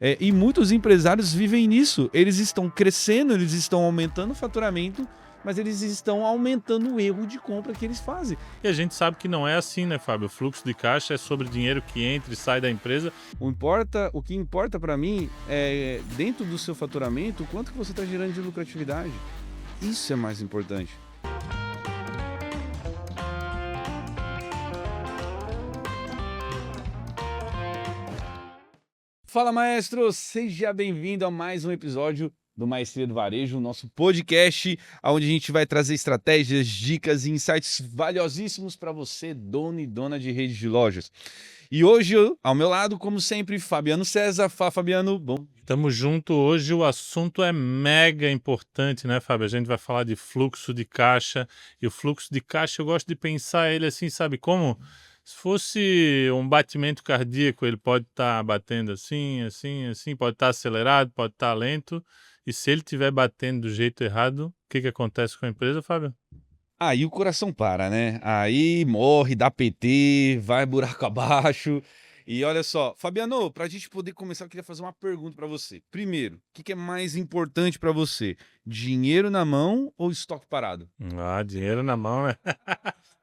E muitos empresários vivem nisso. Eles estão crescendo, eles estão aumentando o faturamento, mas eles estão aumentando o erro de compra que eles fazem. E a gente sabe que não é assim, né, Fábio? O fluxo de caixa é sobre dinheiro que entra e sai da empresa. O que importa para mim é, dentro do seu faturamento, o quanto que você está gerando de lucratividade. Isso é mais importante. Fala, maestro! Seja bem-vindo a mais um episódio do Maestria do Varejo, nosso podcast, onde a gente vai trazer estratégias, dicas e insights valiosíssimos para você, dono e dona de rede de lojas. E hoje, ao meu lado, como sempre, Fabiano César. Fala, Fabiano. Bom. Tamo junto. Hoje o assunto é mega importante, né, Fábio? A gente vai falar de fluxo de caixa. E o fluxo de caixa, eu gosto de pensar ele assim, sabe como? Se fosse um batimento cardíaco, ele pode estar batendo assim, assim, assim, pode estar acelerado, pode estar lento. E se ele estiver batendo do jeito errado, o que acontece com a empresa, Fábio? Aí o coração para, né? Aí morre, dá PT, vai buraco abaixo. E olha só, Fabiano, para a gente poder começar, eu queria fazer uma pergunta para você. Primeiro, o que é mais importante para você? Dinheiro na mão ou estoque parado? Ah, dinheiro na mão, né?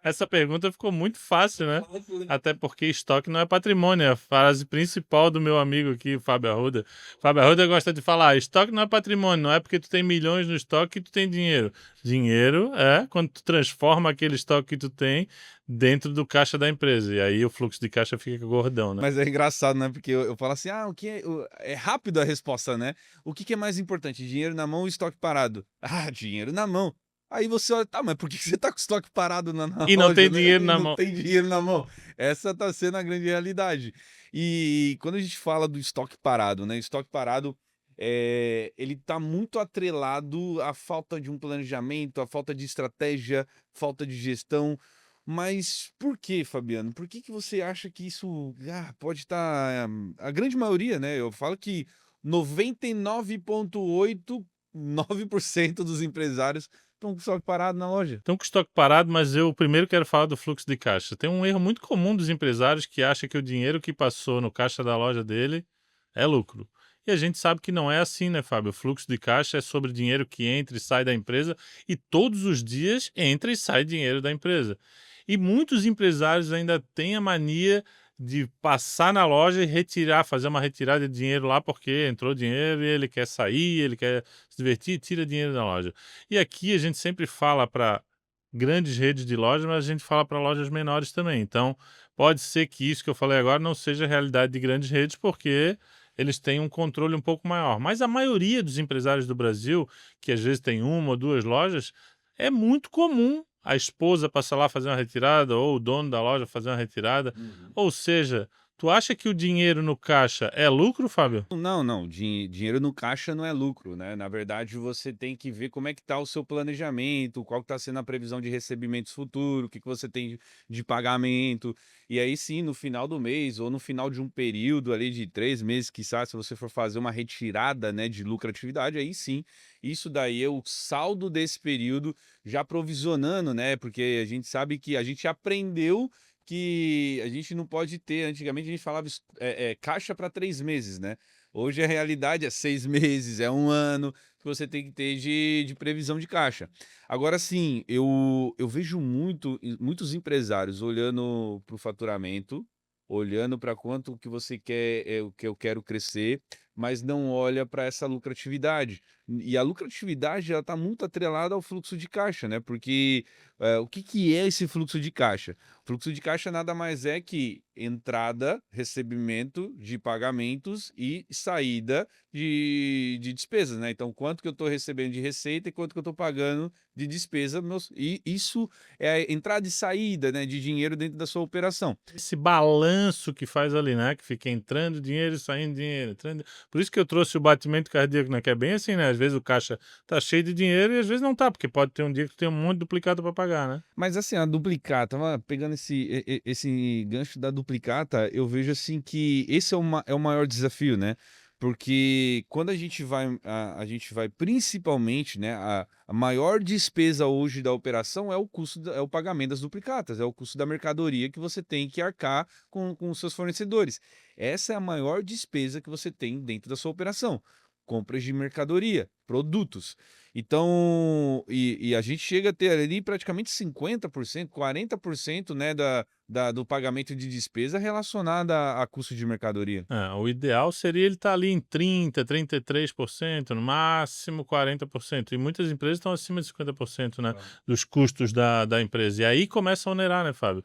Essa pergunta ficou muito fácil, né? Até porque estoque não é patrimônio, é a frase principal do meu amigo aqui, o Fábio Arruda. Fábio Arruda gosta de falar, estoque não é patrimônio, não é porque tu tem milhões no estoque que tu tem dinheiro. Dinheiro é quando tu transforma aquele estoque que tu tem dentro do caixa da empresa, e aí o fluxo de caixa fica gordão, né? Mas é engraçado, né? Porque eu falo assim, o que é rápido a resposta, né? O que é mais importante, dinheiro na mão ou estoque parado? Ah, dinheiro na mão. Aí você olha, tá, mas por que você tá com estoque parado na E não loja, tem né? dinheiro E na não mão. tem dinheiro na mão. Essa tá sendo a grande realidade. E quando a gente fala do estoque parado, né? Estoque parado, ele tá muito atrelado à falta de um planejamento, à falta de estratégia, falta de gestão. Mas por que, Fabiano? Por que você acha que isso pode estar. A grande maioria, né? Eu falo que 99,89% dos empresários estão só parados na loja. Estão com o estoque parado, mas eu primeiro quero falar do fluxo de caixa. Tem um erro muito comum dos empresários que acha que o dinheiro que passou no caixa da loja dele é lucro. E a gente sabe que não é assim, né, Fábio? O fluxo de caixa é sobre dinheiro que entra e sai da empresa e todos os dias entra e sai dinheiro da empresa. E muitos empresários ainda têm a mania de passar na loja e retirar, fazer uma retirada de dinheiro lá porque entrou dinheiro e ele quer sair, ele quer se divertir e tira dinheiro da loja. E aqui a gente sempre fala para grandes redes de lojas, mas a gente fala para lojas menores também. Então, pode ser que isso que eu falei agora não seja a realidade de grandes redes, porque eles têm um controle um pouco maior. Mas a maioria dos empresários do Brasil, que às vezes tem uma ou duas lojas, é muito comum a esposa passar lá fazer uma retirada ou o dono da loja fazer uma retirada. Uhum. Ou seja, tu acha que o dinheiro no caixa é lucro, Fábio? Não, não, dinheiro no caixa não é lucro, né? Na verdade, você tem que ver como é que está o seu planejamento, qual está sendo a previsão de recebimentos futuros, o que você tem de pagamento. E aí sim, no final do mês ou no final de um período ali de 3 meses, quiçá, se você for fazer uma retirada, né, de lucratividade, aí sim, isso daí é o saldo desse período já provisionando, né? Porque a gente sabe que a gente aprendeu que a gente não pode ter. Antigamente a gente falava caixa para 3 meses, né? Hoje a realidade é 6 meses, é um ano que você tem que ter de previsão de caixa. Agora sim, eu vejo muitos empresários olhando para o faturamento, olhando para quanto que você quer, o que eu quero crescer, mas não olha para essa lucratividade. E a lucratividade ela está muito atrelada ao fluxo de caixa, né? Porque o que é esse fluxo de caixa? Fluxo de caixa nada mais é que entrada, recebimento de pagamentos e saída de despesas, né? Então, quanto que eu estou recebendo de receita e quanto que eu estou pagando de despesa, e isso é a entrada e saída, né, de dinheiro dentro da sua operação. Esse balanço que faz ali, né? Que fica entrando dinheiro e saindo dinheiro. Por isso que eu trouxe o batimento cardíaco, né? Que é bem assim, né? Às vezes o caixa tá cheio de dinheiro e às vezes não tá, porque pode ter um dia que tu tem um monte de duplicata para pagar, né? Mas assim, a duplicata, tava pegando esse gancho da duplicata, eu vejo assim que esse é o maior desafio, né? Porque quando a gente vai principalmente, né, a maior despesa hoje da operação é o custo é o pagamento das duplicatas, é o custo da mercadoria que você tem que arcar com os seus fornecedores. Essa é a maior despesa que você tem dentro da sua operação. Compras de mercadoria, produtos. Então, a gente chega a ter ali praticamente 50%, 40%, né, do pagamento de despesa relacionada a custo de mercadoria. O ideal seria ele estar ali em 30, 33%, no máximo 40%. E muitas empresas estão acima de 50%, né, Claro. dos custos da empresa. E aí começa a onerar, né, Fábio?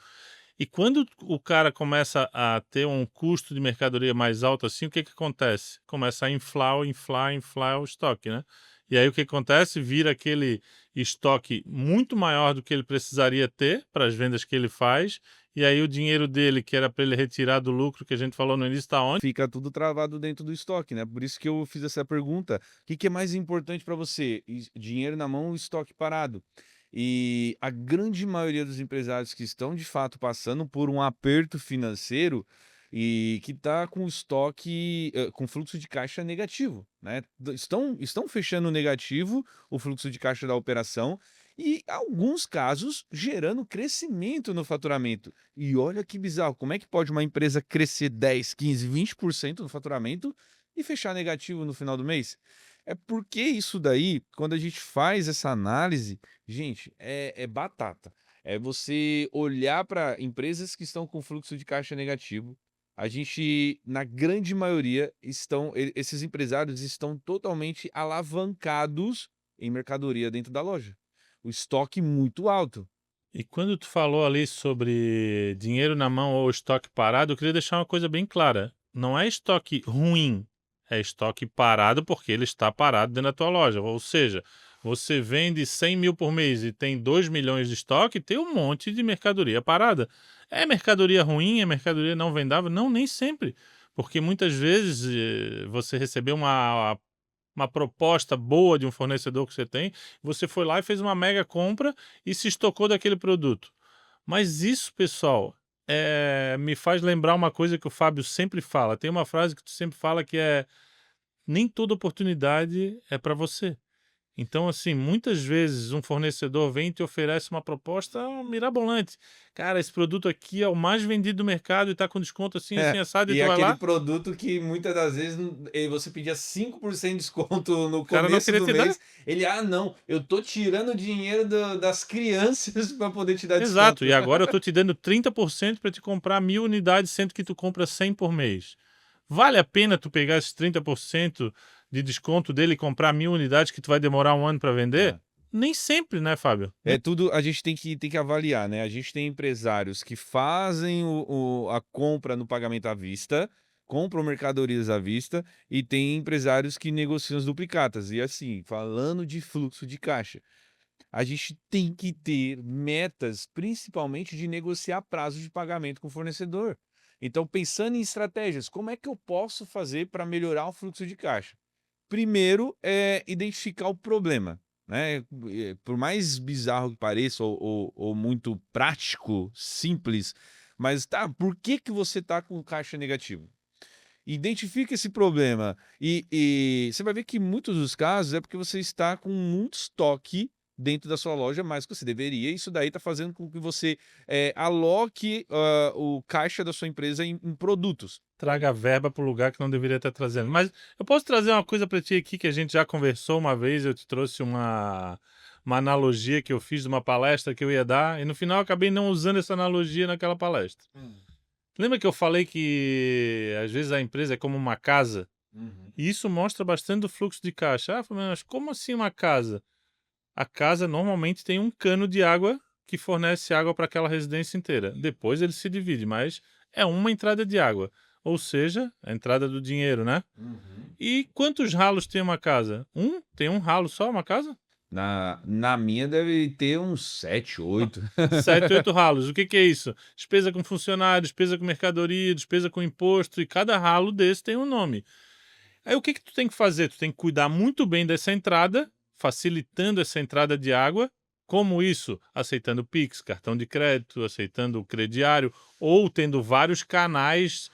E quando o cara começa a ter um custo de mercadoria mais alto assim, o que que acontece? Começa a inflar o estoque, né? E aí o que acontece? Vira aquele estoque muito maior do que ele precisaria ter para as vendas que ele faz, e aí o dinheiro dele, que era para ele retirar do lucro que a gente falou no início, está onde? Fica tudo travado dentro do estoque, né? Por isso que eu fiz essa pergunta. O que que é mais importante para você? Dinheiro na mão ou estoque parado? E a grande maioria dos empresários que estão de fato passando por um aperto financeiro e que está com estoque, com fluxo de caixa negativo, né? Estão fechando negativo o fluxo de caixa da operação e, alguns casos, gerando crescimento no faturamento. E olha que bizarro, como é que pode uma empresa crescer 10, 15, 20% no faturamento e fechar negativo no final do mês? É porque isso daí, quando a gente faz essa análise, gente, é batata. É você olhar para empresas que estão com fluxo de caixa negativo. A gente, na grande maioria, esses empresários estão totalmente alavancados em mercadoria dentro da loja. O estoque muito alto. E quando tu falou ali sobre dinheiro na mão ou estoque parado, eu queria deixar uma coisa bem clara. Não é estoque ruim, é estoque parado porque ele está parado dentro da tua loja. Ou seja, você vende 100 mil por mês e tem 2 milhões de estoque, tem um monte de mercadoria parada. É mercadoria ruim, é mercadoria não vendável? Não, nem sempre. Porque muitas vezes você recebeu uma proposta boa de um fornecedor que você tem, você foi lá e fez uma mega compra e se estocou daquele produto. Mas isso, pessoal, me faz lembrar uma coisa que o Fábio sempre fala. Tem uma frase que tu sempre fala que é: nem toda oportunidade é para você. Então, assim, muitas vezes um fornecedor vem e te oferece uma proposta mirabolante. Cara, esse produto aqui é o mais vendido do mercado e está com desconto assim, assim, É, assado, e e tu vai aquele lá, produto que muitas das vezes você pedia 5% de desconto no o cara não começo queria do te dar. mês, ele: "Ah, não, eu tô tirando dinheiro das crianças para poder te dar Exato, desconto". e agora eu tô te dando 30% para te comprar 1.000 unidades, sendo que tu compra 100 por mês. Vale a pena tu pegar esses 30% de desconto dele e comprar 1.000 unidades que tu vai demorar 1 ano para vender? É. Nem sempre, né, Fábio? É tudo, a gente tem que avaliar, né, a gente tem empresários que fazem a compra no pagamento à vista, compram mercadorias à vista, e tem empresários que negociam as duplicatas. E assim, falando de fluxo de caixa, a gente tem que ter metas, principalmente de negociar prazo de pagamento com o fornecedor. Então, pensando em estratégias, como é que eu posso fazer para melhorar o fluxo de caixa? Primeiro é identificar o problema, né? Por mais bizarro que pareça ou muito prático, simples, mas tá, por que que você tá com caixa negativo? Identifica esse problema e você vai ver que em muitos dos casos é porque você está com muito estoque dentro da sua loja, mais que você deveria, e isso daí está fazendo com que você, aloque, o caixa da sua empresa em produtos. Traga a verba para o lugar que não deveria estar trazendo. Mas eu posso trazer uma coisa para ti aqui que a gente já conversou uma vez, eu te trouxe uma analogia que eu fiz de uma palestra que eu ia dar, e no final eu acabei não usando essa analogia naquela palestra. Hum. Lembra que eu falei que às vezes a empresa é como uma casa? Uhum. E isso mostra bastante o fluxo de caixa. Mas como assim uma casa? A casa normalmente tem um cano de água que fornece água para aquela residência inteira. Depois ele se divide, mas é uma entrada de água. Ou seja, a entrada do dinheiro, né? Uhum. E quantos ralos tem uma casa? Tem um ralo só, uma casa? Na minha deve ter uns 7, 8. 7, 8 ralos. O que que é isso? Despesa com funcionário, despesa com mercadoria, despesa com imposto, e cada ralo desse tem um nome. Aí o que que tu tem que fazer? Tu tem que cuidar muito bem dessa entrada, facilitando essa entrada de água. Como isso? Aceitando Pix, cartão de crédito, aceitando o crediário, ou tendo vários canais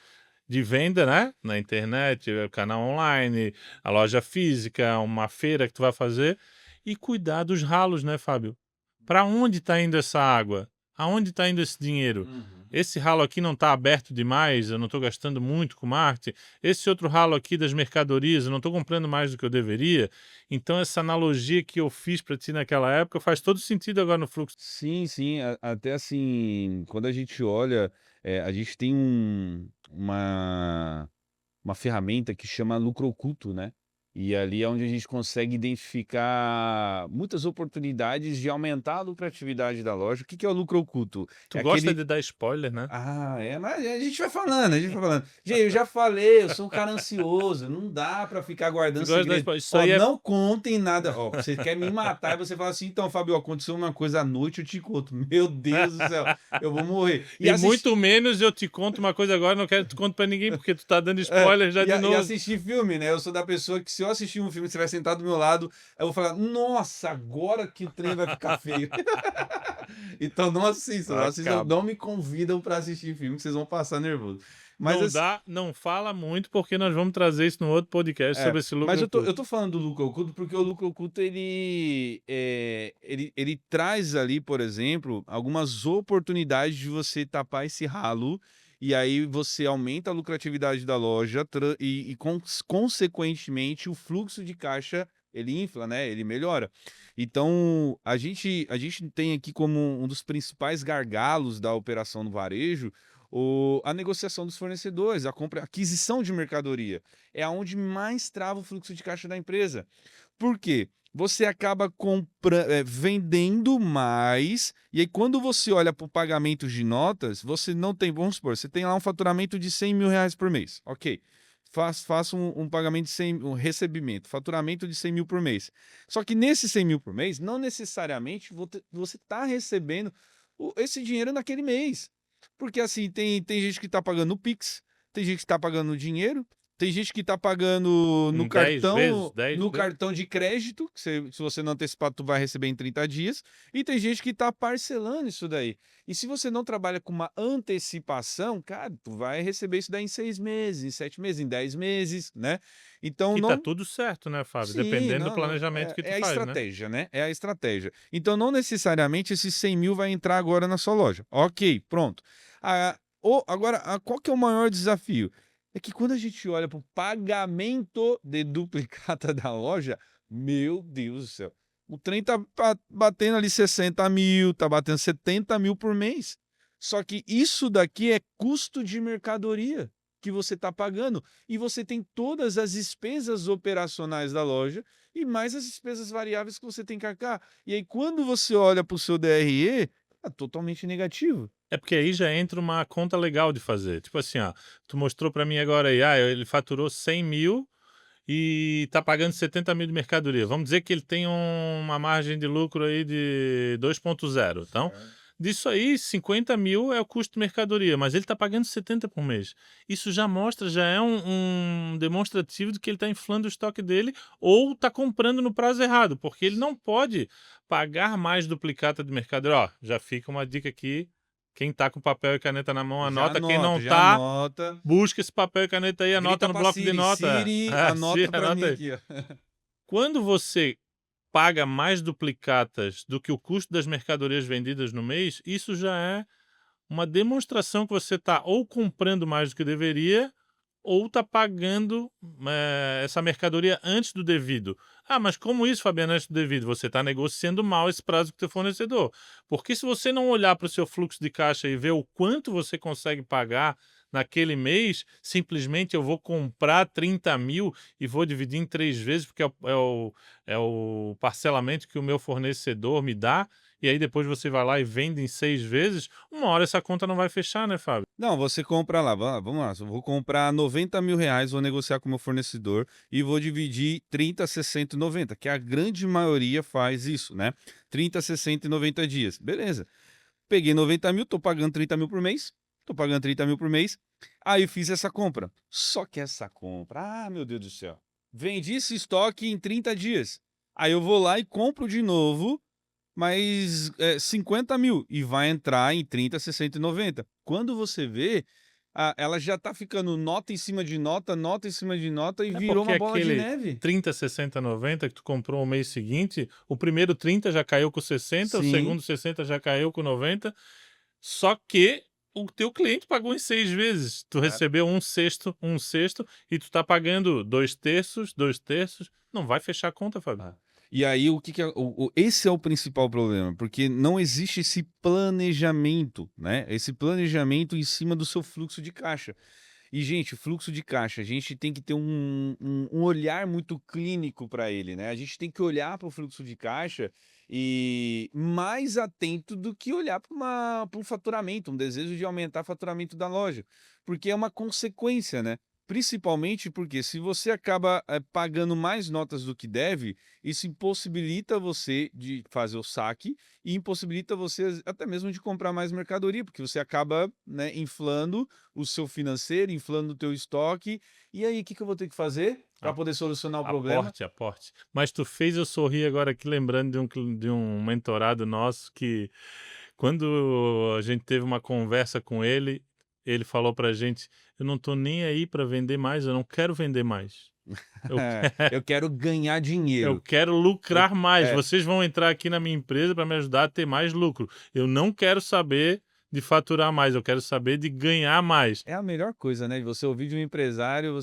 de venda, né? Na internet, canal online, a loja física, uma feira que tu vai fazer, e cuidar dos ralos, né, Fábio? Para onde está indo essa água? Aonde está indo esse dinheiro? Uhum. Esse ralo aqui não está aberto demais, eu não estou gastando muito com marketing. Esse outro ralo aqui das mercadorias, eu não estou comprando mais do que eu deveria. Então, essa analogia que eu fiz para ti naquela época faz todo sentido agora no fluxo. Sim, sim, até assim, quando a gente olha, a gente tem uma ferramenta que chama lucro oculto, né? E ali é onde a gente consegue identificar muitas oportunidades de aumentar a lucratividade da loja. O que que é o lucro oculto? Tu É gosta aquele. de dar spoiler, né? Mas a gente vai falando, a gente vai falando. Gente, eu já falei, eu sou um cara ansioso, não dá pra ficar Tu guardando gosta de dar segredo. spoiler. Isso Ó, aí é. não contem nada. Ó, você quer me matar e você fala assim, então, Fabio, aconteceu uma coisa à noite, eu te conto. Meu Deus do céu, eu vou morrer. E E assistir. muito menos eu te conto uma coisa agora, não quero que tu conte pra ninguém, porque tu tá dando spoiler já de E novo. assistir filme, né? Eu sou da pessoa que se eu assistir um filme, você vai sentar do meu lado, eu vou falar, nossa, agora que o trem vai ficar feio. Então não assistam, não assistam, Acaba. não me convidam pra assistir filme, que vocês vão passar nervoso. Mas Não assim, dá, não fala muito, porque nós vamos trazer isso no outro podcast sobre esse mas lucro eu oculto. tô falando do lucro oculto porque o lucro oculto ele traz ali, por exemplo, algumas oportunidades de você tapar esse ralo e aí você aumenta a lucratividade da loja consequentemente o fluxo de caixa ele infla, né? Ele melhora. Então a gente tem aqui como um dos principais gargalos da operação no varejo a negociação dos fornecedores, a compra, a aquisição de mercadoria é aonde mais trava o fluxo de caixa da empresa. Por quê? Você acaba vendendo mais, e aí quando você olha para o pagamento de notas, você não tem, vamos supor, você tem lá um faturamento de R$ 100.000 por mês. Ok. Faça um pagamento de 100, um recebimento, faturamento de 100 mil por mês. Só que nesse 100 mil por mês, não necessariamente você está recebendo esse dinheiro naquele mês. Porque assim, tem gente que está pagando no Pix, tem gente que está pagando no dinheiro, tem gente que está pagando Em 10 vezes, 10 no vezes. cartão de crédito, que se você não antecipar, tu vai receber em 30 dias, e tem gente que está parcelando isso daí. E se você não trabalha com uma antecipação, cara, tu vai receber isso daí em 6 meses, em 7 meses, em 10 meses, né? Então Que tá não. tudo certo, né, Fábio? Sim, Dependendo do não, planejamento que é tu a faz, né? estratégia, né? É a estratégia. Então, não necessariamente esses 100 mil vai entrar agora na sua loja. Ok, pronto. Agora, qual que é o maior desafio? É que quando a gente olha para o pagamento de duplicata da loja, meu Deus do céu, o trem tá batendo ali 60 mil, tá batendo 70 mil por mês. Só que isso daqui é custo de mercadoria que você está pagando. E você tem todas as despesas operacionais da loja e mais as despesas variáveis que você tem que arcar. E aí, quando você olha para o seu DRE, é totalmente negativo. É porque aí já entra uma conta legal de fazer. Tipo assim, ó, tu mostrou pra mim agora aí, ele faturou 100 mil e tá pagando 70 mil de mercadoria. Vamos dizer que ele tem uma margem de lucro aí de 2,0. Então, disso aí, 50 mil é o custo de mercadoria, mas ele tá pagando 70 por mês. Isso já mostra, já é um demonstrativo de que ele tá inflando o estoque dele ou tá comprando no prazo errado, porque ele não pode pagar mais duplicata de mercadoria. Ó, já fica uma dica aqui. Quem tá com papel e caneta na mão, Já anota. Quem não anota, já tá, anota. busca esse papel e caneta aí, anota Grita no para bloco de Siri, nota. Siri, Sim, anota para mim anota aí. aqui, ó. Quando você paga mais duplicatas do que o custo das mercadorias vendidas no mês, isso já é uma demonstração que você está ou comprando mais do que deveria ou está pagando essa mercadoria antes do devido. Ah, mas como isso, Fabiano, antes do devido? Você está negociando mal esse prazo com o teu fornecedor. Porque se você não olhar para o seu fluxo de caixa e ver o quanto você consegue pagar naquele mês, simplesmente eu vou comprar 30 mil e vou dividir em 3 vezes, porque é o parcelamento que o meu fornecedor me dá, e aí depois você vai lá e vende em 6 vezes, uma hora essa conta não vai fechar, né, Fábio? Não, você compra lá, vamos lá, eu vou comprar R$ 90.000, vou negociar com o meu fornecedor e vou dividir 30, 60 e 90, que a grande maioria faz isso, né? 30, 60 e 90 dias. Beleza. Peguei 90 mil, tô pagando 30 mil por mês. Tô pagando 30 mil por mês. Aí eu fiz essa compra. Só que essa compra, meu Deus do céu. Vendi esse estoque em 30 dias. Aí eu vou lá e compro de novo, mais 50 mil. E vai entrar em 30, 60 e 90. Quando você vê, ela já tá ficando nota em cima de nota e É virou porque uma bola de aquele neve. 30, 60, 90 que tu comprou no mês seguinte, o primeiro 30 já caiu com 60, o Sim. segundo 60 já caiu com 90, só que o teu cliente pagou em 6 vezes. Tu É. recebeu um sexto e tu tá pagando 2 terços, 2 terços, não vai fechar a conta, Fábio. Ah. E aí o que que é esse é o principal problema, porque não existe esse planejamento, né, esse planejamento em cima do seu fluxo de caixa. E gente, fluxo de caixa, a gente tem que ter um olhar muito clínico para ele, né, a gente tem que olhar para o fluxo de caixa e mais atento do que olhar para um faturamento, um desejo de aumentar o faturamento da loja, porque é uma consequência, né. Principalmente porque se você acaba, pagando mais notas do que deve, isso impossibilita você de fazer o saque e impossibilita você até mesmo de comprar mais mercadoria, porque você acaba, né, inflando o seu financeiro, inflando o teu estoque. E aí, o que que eu vou ter que fazer para A poder solucionar o problema? aporte, aporte. Mas tu fez eu sorrir agora aqui lembrando de um mentorado nosso que, quando a gente teve uma conversa com ele, ele falou pra gente: "Eu não tô nem aí para vender mais, eu não quero vender mais. Eu Eu quero ganhar eu dinheiro. quero Eu lucrar mais. é. Vocês vão entrar aqui na minha empresa para me ajudar a ter mais lucro. Eu não quero saber de faturar mais, eu quero saber de ganhar mais". É a melhor coisa, né, de você ouvir de um empresário,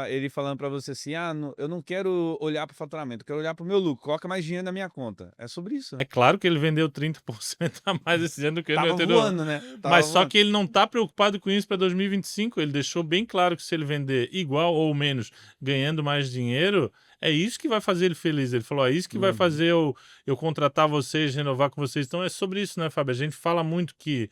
ele falando para você assim: "Ah, eu não quero olhar para o faturamento, eu quero olhar para o meu lucro, coloca mais dinheiro na minha conta". É sobre isso, É né. claro que ele vendeu 30% a mais esse ano do que o ano Tava anterior, voando, né, mas tava só voando. que ele não está preocupado com isso para 2025. Ele deixou bem claro que se ele vender igual ou menos, ganhando mais dinheiro, é isso que vai fazer ele feliz. Ele falou: "É isso que vai Uhum. fazer eu contratar vocês, renovar com vocês". Então é sobre isso, né, Fábio? A gente fala muito que,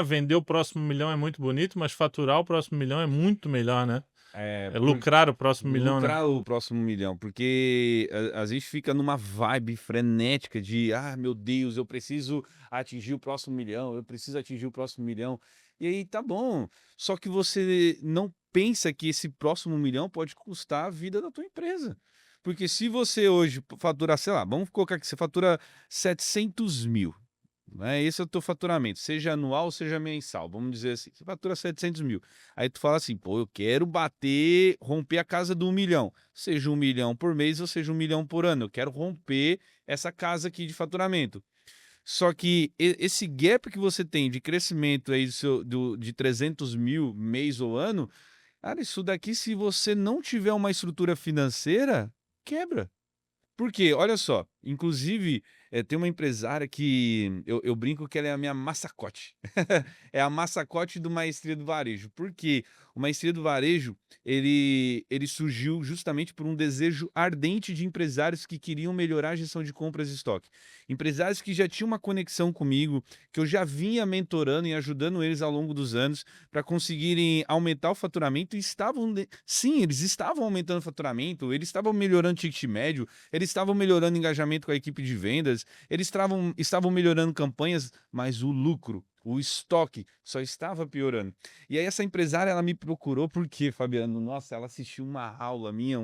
vender o próximo milhão é muito bonito, mas faturar o próximo milhão é muito melhor, né? É, É lucrar o próximo milhão, né? lucrar o próximo milhão, porque a gente fica numa vibe frenética de: "Ah, meu Deus, eu preciso atingir o próximo milhão, eu preciso atingir o próximo milhão". E aí tá bom, só que você não pensa que esse próximo milhão pode custar a vida da tua empresa. Porque se você hoje faturar, sei lá, vamos colocar que você fatura 700.000, né, esse é o teu faturamento, seja anual, seja mensal, vamos dizer assim, você fatura 700.000. Aí tu fala assim: "Pô, eu quero romper a casa do 1.000.000, seja 1.000.000 por mês ou seja 1.000.000 por ano, eu quero romper essa casa aqui de faturamento". Só que esse gap que você tem de crescimento aí de 300.000 mês ou ano, cara, isso daqui, se você não tiver uma estrutura financeira, quebra. Por quê? Olha só, inclusive, tem uma empresária que eu brinco que ela é a minha massacote. É a massacote do Maestria do Varejo. Por quê? O Maestria do Varejo, ele surgiu justamente por um desejo ardente de empresários que queriam melhorar a gestão de compras e estoque. Empresários que já tinham uma conexão comigo, que eu já vinha mentorando e ajudando eles ao longo dos anos para conseguirem aumentar o faturamento e sim, eles estavam aumentando o faturamento, eles estavam melhorando o ticket médio, eles estavam melhorando o engajamento com a equipe de vendas, eles estavam melhorando campanhas, mas o lucro, o estoque só estava piorando. E aí essa empresária, ela me procurou porque, Fabiano, nossa, ela assistiu uma aula minha,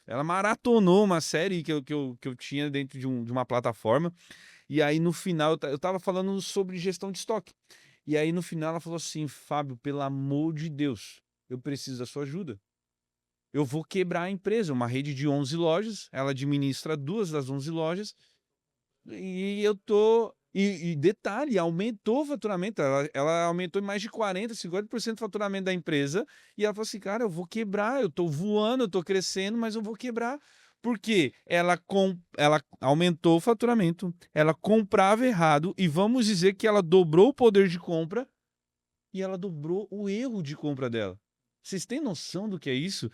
ela maratonou uma série que eu tinha dentro de uma plataforma, e aí no final eu estava falando sobre gestão de estoque. E aí no final ela falou assim: "Fábio, pelo amor de Deus, eu preciso da sua ajuda. Eu vou quebrar a empresa", uma rede de 11 lojas, ela administra 2 das 11 lojas, e eu tô e detalhe, aumentou o faturamento, ela aumentou em mais de 40, 50% do faturamento da empresa, e ela falou assim: "Cara, eu vou quebrar, eu tô voando, eu tô crescendo, mas eu vou quebrar". Por quê? Ela aumentou o faturamento, ela comprava errado, e vamos dizer que ela dobrou o poder de compra, e ela dobrou o erro de compra dela. Vocês têm noção do que é isso?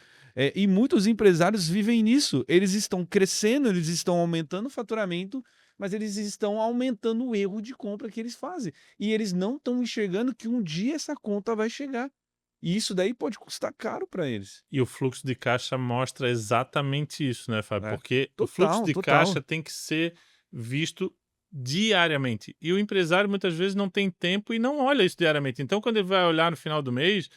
E muitos empresários vivem nisso. Eles estão crescendo, eles estão aumentando o faturamento, mas eles estão aumentando o erro de compra que eles fazem. E eles não estão enxergando que um dia essa conta vai chegar. E isso daí pode custar caro para eles. E o fluxo de caixa mostra exatamente isso, né, Fábio? É. Porque o fluxo Total, de caixa total. tem que ser visto diariamente. E o empresário muitas vezes não tem tempo e não olha isso diariamente. Então, quando ele vai olhar no final do mês,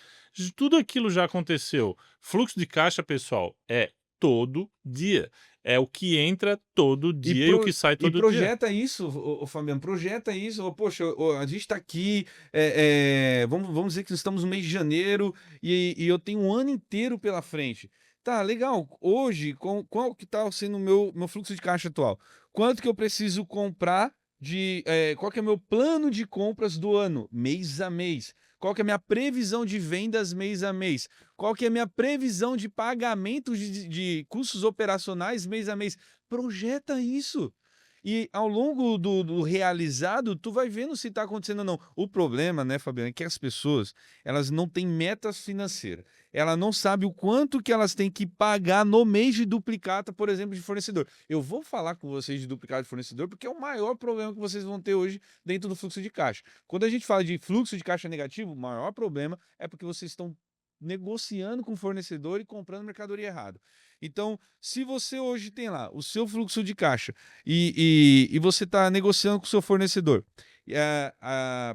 tudo aquilo já aconteceu. Fluxo de caixa, pessoal, é todo dia. É o que entra todo E, dia e o que sai todo dia. projeta isso, ô Fabiano, projeta isso. Poxa, a gente está aqui, vamos dizer que estamos no mês de janeiro e eu tenho um ano inteiro pela frente. Tá, legal. Hoje, qual que está sendo o meu fluxo de caixa atual? Quanto que eu preciso comprar qual que é o meu plano de compras do ano, mês a mês? Qual que é a minha previsão de vendas mês a mês? Qual que é a minha previsão de pagamento de custos operacionais mês a mês? Projeta isso. E ao longo do realizado, tu vai vendo se está acontecendo ou não. O problema, né, Fabiano, é que as pessoas, elas não têm metas financeiras. Ela não sabe o quanto que elas têm que pagar no mês de duplicata, por exemplo, de fornecedor. Eu vou falar com vocês de duplicata de fornecedor porque é o maior problema que vocês vão ter hoje dentro do fluxo de caixa. Quando a gente fala de fluxo de caixa negativo, o maior problema é porque vocês estão negociando com o fornecedor e comprando mercadoria errado. Então, se você hoje tem lá o seu fluxo de caixa e você está negociando com o seu fornecedor,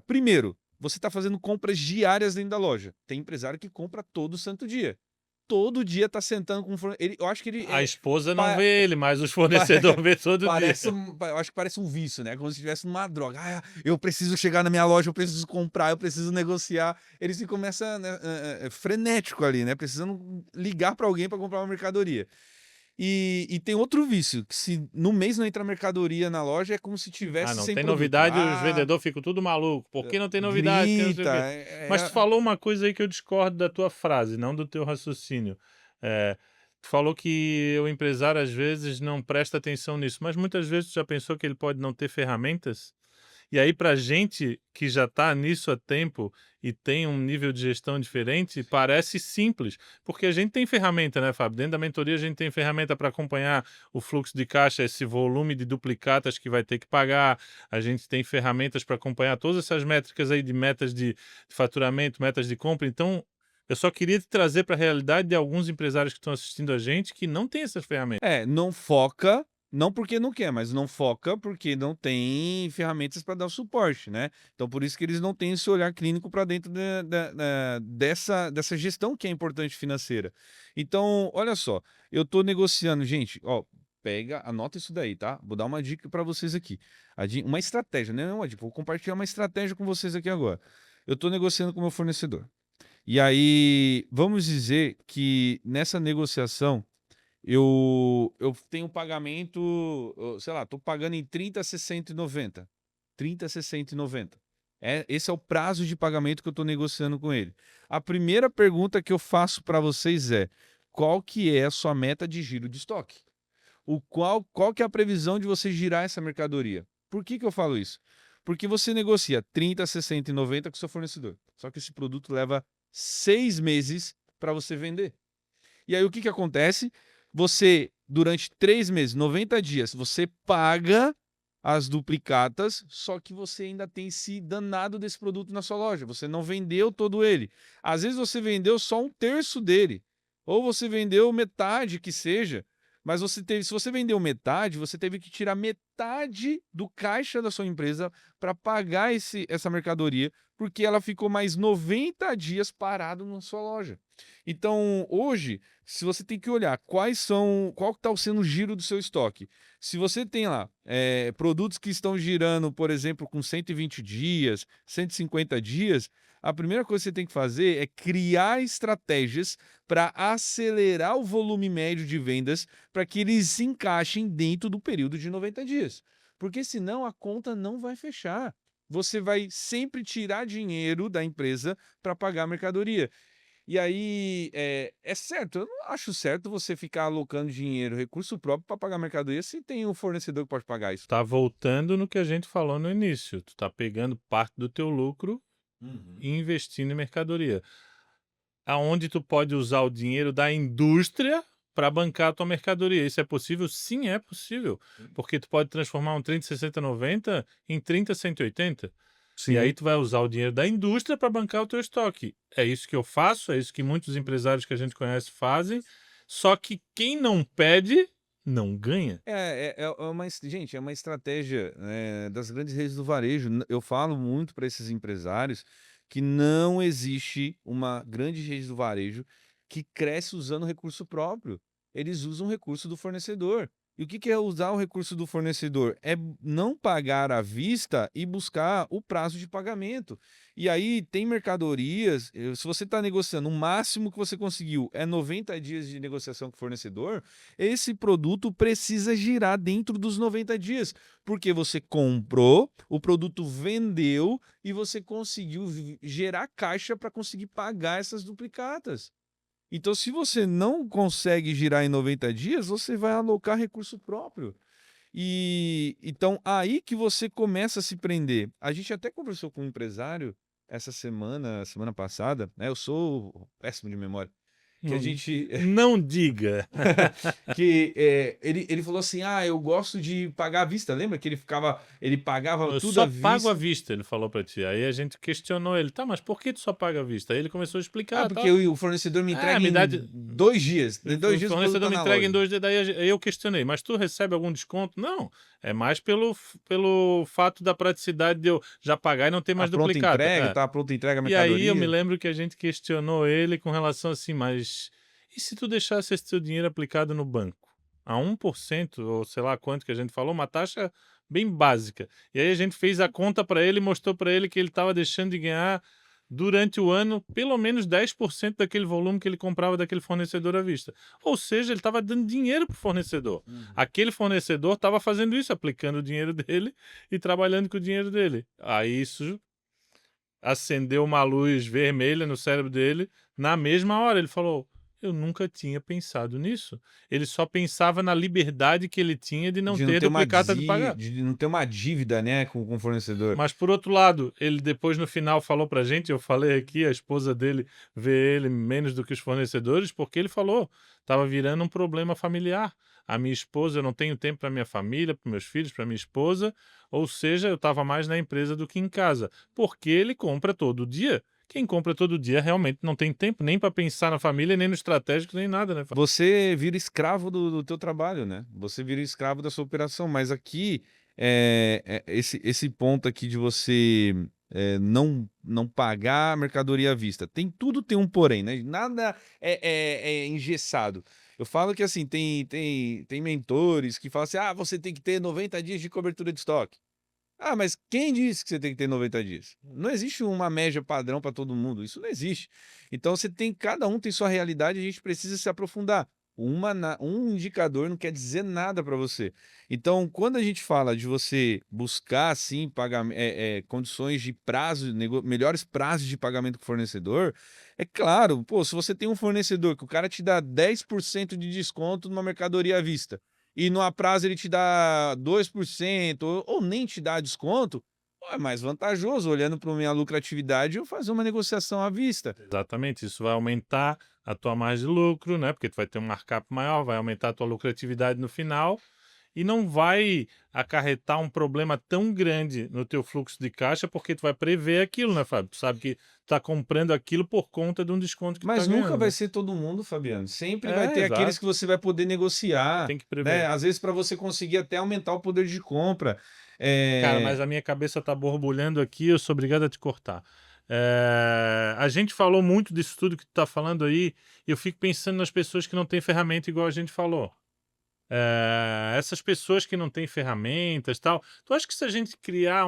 primeiro, você está fazendo compras diárias dentro da loja. Tem empresário que compra todo santo dia. Todo dia está sentando com o fornecedor. Eu acho que ele A esposa não pa- vê ele, mas os fornecedores vê todo dia. eu acho que parece um vício, né? Como se estivesse numa droga. Eu preciso chegar na minha loja, eu preciso comprar, eu preciso negociar. Ele se começa, né, frenético ali, né? Precisando ligar para alguém para comprar uma mercadoria. E tem outro vício, que se no mês não entra mercadoria na loja, é como se Ah, tivesse não sem tem produto. novidade, os vendedores ficam tudo maluco. Por que não tem novidade? Porque não sei o Grita. quê. Mas tu falou uma coisa aí que eu discordo da tua frase, não do teu raciocínio. Tu falou que o empresário às vezes não presta atenção nisso, mas muitas vezes tu já pensou que ele pode não ter ferramentas? E aí, para gente que já está nisso há tempo e tem um nível de gestão diferente, parece simples, porque a gente tem ferramenta, né, Fábio? Dentro da mentoria, a gente tem ferramenta para acompanhar o fluxo de caixa, esse volume de duplicatas que vai ter que pagar, a gente tem ferramentas para acompanhar todas essas métricas aí de metas de faturamento, metas de compra. Então, eu só queria te trazer para a realidade de alguns empresários que estão assistindo a gente que não têm essas ferramentas. Não foca, não porque não quer, mas não foca porque não tem ferramentas para dar o suporte, né? Então, por isso que eles não têm esse olhar clínico para dentro dessa gestão que é importante financeira. Então, olha só, eu estou negociando, gente, ó, anota isso daí, tá? Vou dar uma dica para vocês aqui. Uma estratégia, né? Não é uma dica, vou compartilhar uma estratégia com vocês aqui agora. Eu estou negociando com o meu fornecedor. E aí, vamos dizer que nessa negociação eu tenho pagamento, sei lá, estou pagando em 30, 60 e 90. 30, 60 e 90. Esse é o prazo de pagamento que eu estou negociando com ele. A primeira pergunta que eu faço para vocês é: qual que é a sua meta de giro de estoque? Qual que é a previsão de você girar essa mercadoria? Por que eu falo isso? Porque você negocia 30, 60 e 90 com o seu fornecedor. Só que esse produto leva 6 meses para você vender. E aí o que acontece? Você, durante 3 meses, 90 dias, você paga as duplicatas, só que você ainda tem esse danado desse produto na sua loja. Você não vendeu todo ele. Às vezes você vendeu só um terço dele. Ou você vendeu metade que seja. Mas se você vendeu metade, você teve que tirar metade do caixa da sua empresa para pagar essa mercadoria, porque ela ficou mais 90 dias parado na sua loja. Então, hoje, se você tem que olhar qual está sendo o giro do seu estoque. Se você tem lá produtos que estão girando, por exemplo, com 120 dias, 150 dias, a primeira coisa que você tem que fazer é criar estratégias para acelerar o volume médio de vendas para que eles se encaixem dentro do período de 90 dias. Porque senão a conta não vai fechar. Você vai sempre tirar dinheiro da empresa para pagar a mercadoria. E aí, é certo, eu não acho certo você ficar alocando dinheiro, recurso próprio para pagar mercadoria se tem um fornecedor que pode pagar isso. Tá voltando no que a gente falou no início. Tu tá pegando parte do teu lucro Uhum. e investindo em mercadoria. Aonde tu pode usar o dinheiro da indústria para bancar a tua mercadoria. Isso é possível? Sim, é possível. Porque tu pode transformar um 30, 60, 90 em 30, 180. E aí Sim. tu vai usar o dinheiro da indústria para bancar o teu estoque. É isso que eu faço, é isso que muitos empresários que a gente conhece fazem. Só que quem não pede, não ganha. Gente, é uma estratégia, das grandes redes do varejo. Eu falo muito para esses empresários que não existe uma grande rede do varejo que cresce usando recurso próprio. eles usam o recurso do fornecedor. E o que que é usar o recurso do fornecedor? É não pagar à vista e buscar o prazo de pagamento. E aí tem mercadorias, se você está negociando, o máximo que você conseguiu é 90 dias de negociação com o fornecedor, esse produto precisa girar dentro dos 90 dias, porque você comprou, o produto vendeu e você conseguiu gerar caixa para conseguir pagar essas duplicatas. Então, se você não consegue girar em 90 dias, você vai alocar recurso próprio. E então aí que você começa a se prender. A gente até conversou com um empresário essa semana passada, né? Eu sou péssimo de memória. Que a Não, gente não diga. que ele falou assim: ah, eu gosto de pagar à vista. Lembra que ele pagava Eu tudo à só pago à vista? vista, ele falou pra ti. Aí a gente questionou ele, tá, mas por que tu só paga à vista? Aí ele começou a Ah, explicar, porque tá? o fornecedor me É, entrega me dá. em 2 dias. Em dois O dias o produto fornecedor está me na entrega em loja. 2 dias, daí eu questionei, mas tu recebe algum desconto? Não, é mais pelo fato da praticidade de eu já pagar e não ter A mais pronta duplicata. entrega, É. tá? A pronta entrega a E aí eu me mercadoria. lembro que a gente questionou ele com relação assim, mas e se tu deixasse esse teu dinheiro aplicado no banco? A 1% ou sei lá quanto que a gente falou, uma taxa bem básica. E aí a gente fez a conta para ele e mostrou para ele que ele estava deixando de ganhar durante o ano pelo menos 10% daquele volume que ele comprava daquele fornecedor à vista. Ou seja, ele estava dando dinheiro para o fornecedor. Uhum. Aquele fornecedor estava fazendo isso, aplicando o dinheiro dele e trabalhando com o dinheiro dele. Aí isso acendeu uma luz vermelha no cérebro dele na mesma hora. Ele falou: eu nunca tinha pensado nisso. Ele só pensava na liberdade que ele tinha de não De não ter ter uma duplicata de pagar. de não ter uma dívida, né, com o fornecedor. Mas por outro lado, ele depois no final falou pra gente, eu falei aqui, a esposa dele vê ele menos do que os fornecedores, porque ele falou, estava virando um problema familiar. A minha esposa, eu não tenho tempo para minha família, para meus filhos, para minha esposa, ou seja, eu estava mais na empresa do que em casa, porque ele compra todo dia. Quem compra todo dia realmente não tem tempo nem para pensar na família, nem no estratégico, nem nada, né? Você vira escravo do teu trabalho, né? Você vira escravo da sua operação, mas aqui, esse ponto aqui de você, não pagar a mercadoria à vista, tem um porém, né, nada é engessado. Eu falo que, assim, tem mentores que falam assim: "Ah, você tem que ter 90 dias de cobertura de estoque". Ah, mas quem disse que você tem que ter 90 dias? Não existe uma média padrão para todo mundo, isso não existe. Então você tem cada um tem sua realidade, a gente precisa se aprofundar. Um indicador não quer dizer nada para você. Então, quando a gente fala de você buscar, assim, condições de prazo, melhores prazos de pagamento com o fornecedor, é claro, pô, se você tem um fornecedor que o cara te dá 10% de desconto numa mercadoria à vista, e no prazo ele te dá 2% ou nem te dá desconto, pô, é mais vantajoso, olhando para minha lucratividade, eu fazer uma negociação à vista. Exatamente, isso vai aumentar a tua margem de lucro, né? Porque tu vai ter um markup maior, vai aumentar a tua lucratividade no final e não vai acarretar um problema tão grande no teu fluxo de caixa, porque tu vai prever aquilo, né, Fábio? Tu sabe que tu tá comprando aquilo por conta de um desconto que tu tá Mas nunca ganhando, vai né? ser todo mundo, Fabiano. Sempre vai É, ter aqueles que exato. você vai poder negociar, Tem que né? prever. Às vezes para você conseguir até aumentar o poder de compra. Cara, mas Eh, a minha cabeça tá borbulhando aqui, eu sou obrigado a te cortar. A gente falou muito disso tudo que tu tá falando aí, e eu fico pensando nas pessoas que não têm ferramenta igual a gente falou. Essas pessoas que não têm ferramentas tal, tu acha que se a gente criar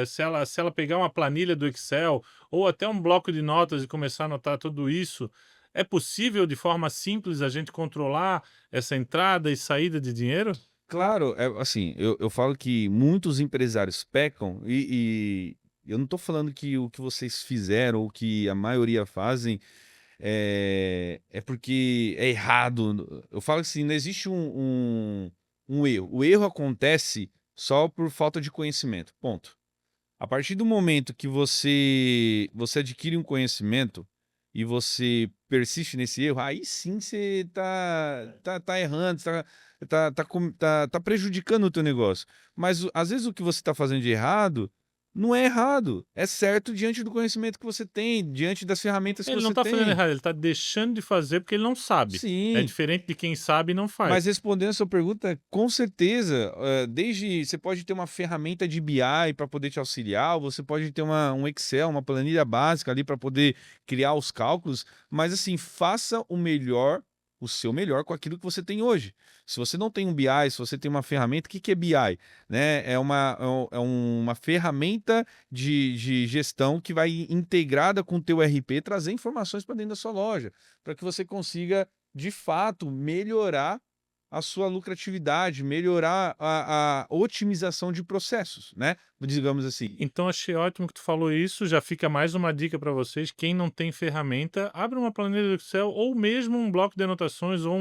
se ela pegar uma planilha do Excel ou até um bloco de notas e começar a anotar tudo isso, é possível de forma simples a gente controlar essa entrada e saída de dinheiro? Claro, assim, eu falo que muitos empresários pecam e eu não estou falando que o que vocês fizeram ou que a maioria fazem é porque é errado. Eu falo assim, não existe um erro. O erro acontece só por falta de conhecimento, ponto. A partir do momento que você adquire um conhecimento e você persiste nesse erro, aí sim você tá errando, tá prejudicando o teu negócio. Mas às vezes o que você está fazendo de errado, não é errado, é certo diante do conhecimento que você tem, diante das ferramentas que Ele não você está fazendo tem. errado, ele está deixando de fazer porque ele não sabe. É Sim. diferente de quem sabe e não Mas faz. respondendo a sua pergunta, com certeza, desde você pode ter uma ferramenta de BI para poder te auxiliar, ou você pode ter um Excel, uma planilha básica ali para poder criar os cálculos, mas assim, faça o melhor, o seu melhor com aquilo que você tem hoje. Se você não tem um BI, se você tem uma ferramenta, o que que é BI? Né? É uma ferramenta de gestão que vai integrada com o teu RP, trazer informações para dentro da sua loja, para que você consiga, de fato, melhorar a sua lucratividade, melhorar a otimização de processos, né? Digamos assim. Então achei ótimo que tu falou isso, já fica mais uma dica para vocês, quem não tem ferramenta, abre uma planilha do Excel ou mesmo um bloco de anotações ou